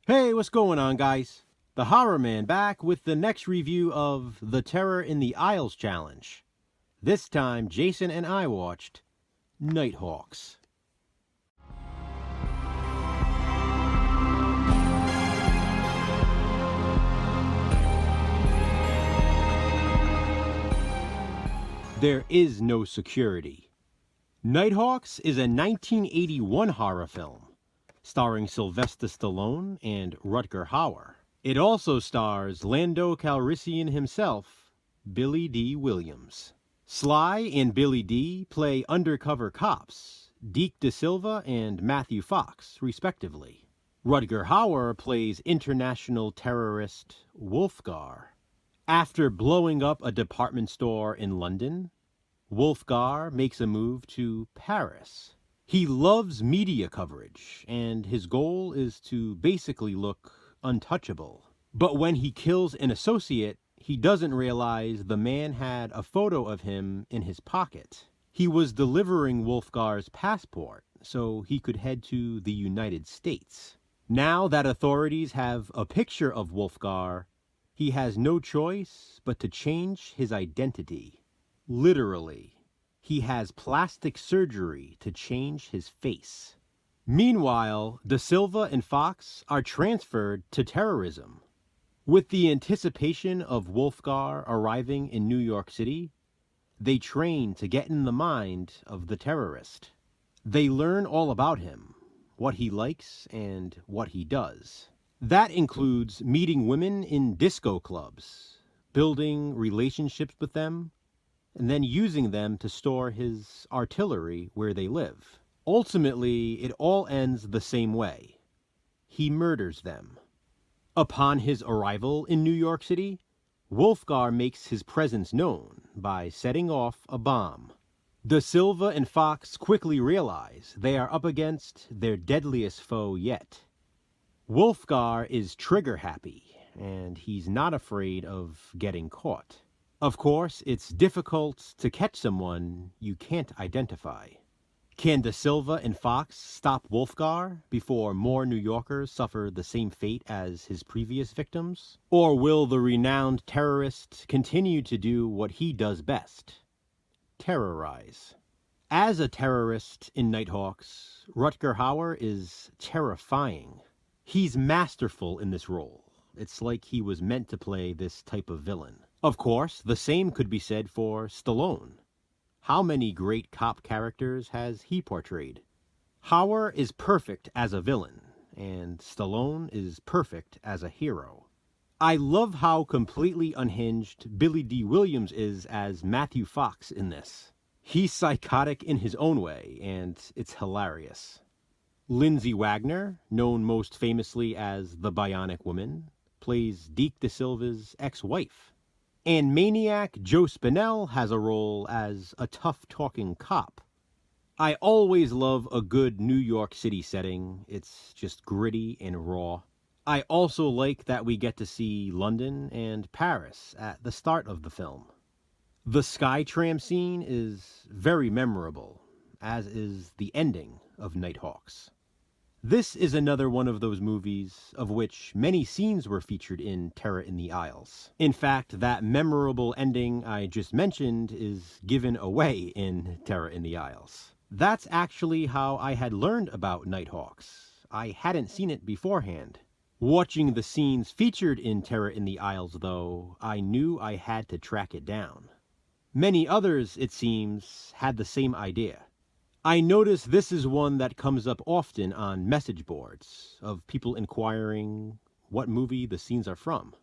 Hey, what's going on, guys? The Horror Man back with the next review of the Terror in the Isles challenge. This time, Jason and I watched Nighthawks. There is no security. Nighthawks is a 1981 horror film starring Sylvester Stallone and Rutger Hauer. It also stars Lando Calrissian himself, Billy D. Williams. Sly and Billy D. play undercover cops, Deke De Silva and Matthew Fox, respectively. Rutger Hauer plays international terrorist Wolfgar. After blowing up a department store in London, Wolfgar makes a move to Paris. He loves media coverage, and his goal is to basically look untouchable. But when he kills an associate, he doesn't realize the man had a photo of him in his pocket. He was delivering Wolfgar's passport so he could head to the United States. Now that authorities have a picture of Wolfgar, he has no choice but to change his identity. Literally. He has plastic surgery to change his face. Meanwhile, De Silva and Fox are transferred to terrorism. With the anticipation of Wolfgar arriving in New York City, they train to get in the mind of the terrorist. They learn all about him, what he likes and what he does. That includes meeting women in disco clubs, building relationships with them, and then using them to store his artillery where they live. Ultimately, it all ends the same way. He murders them. Upon his arrival in New York City, Wolfgar makes his presence known by setting off a bomb. De Silva and Fox quickly realize they are up against their deadliest foe yet. Wolfgar is trigger happy, and he's not afraid of getting caught. Of course, it's difficult to catch someone you can't identify. Can De Silva and Fox stop Wolfgar before more New Yorkers suffer the same fate as his previous victims? Or will the renowned terrorist continue to do what he does best? Terrorize. As a terrorist in Nighthawks, Rutger Hauer is terrifying. He's masterful in this role. It's like he was meant to play this type of villain. Of course, the same could be said for Stallone. How many great cop characters has he portrayed? Hauer is perfect as a villain, and Stallone is perfect as a hero. I love how completely unhinged Billy D. Williams is as Matthew Fox in this. He's psychotic in his own way, and it's hilarious. Lindsay Wagner, known most famously as the Bionic Woman, plays Deke De Silva's ex-wife. And maniac Joe Spinell has a role as a tough-talking cop. I always love a good New York City setting. It's just gritty and raw. I also like that we get to see London and Paris at the start of the film. The Skytram scene is very memorable, as is the ending of Nighthawks. This is another one of those movies of which many scenes were featured in Terror in the Isles. In fact, that memorable ending I just mentioned is given away in Terror in the Isles. That's actually how I had learned about Nighthawks. I hadn't seen it beforehand. Watching the scenes featured in Terror in the Isles, though, I knew I had to track it down. Many others, it seems, had the same idea. I notice this is one that comes up often on message boards of people inquiring what movie the scenes are from.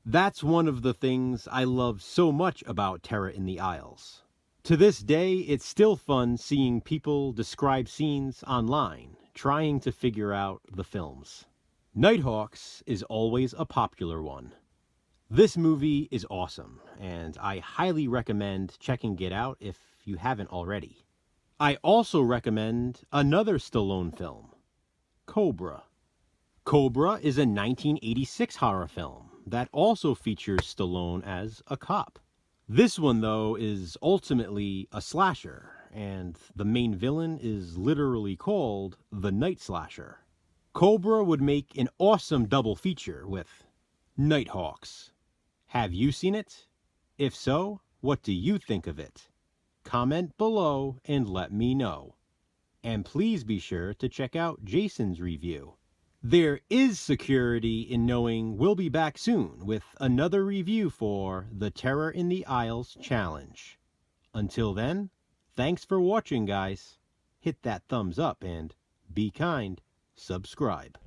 That's one of the things I love so much about Terror in the Isles. To this day, it's still fun seeing people describe scenes online, trying to figure out the films. Nighthawks is always a popular one. This movie is awesome, and I highly recommend checking it out if you haven't already. I also recommend another Stallone film, Cobra. Cobra is a 1986 horror film that also features Stallone as a cop. This one, though, is ultimately a slasher, and the main villain is literally called the Night Slasher. Cobra would make an awesome double feature with Nighthawks. Have you seen it? If so, what do you think of it? Comment below and let me know. And please be sure to check out Jason's review. There is security in knowing we'll be back soon with another review for the Terror in the Isles Challenge. Until then, thanks for watching, guys. Hit that thumbs up and be kind. Subscribe.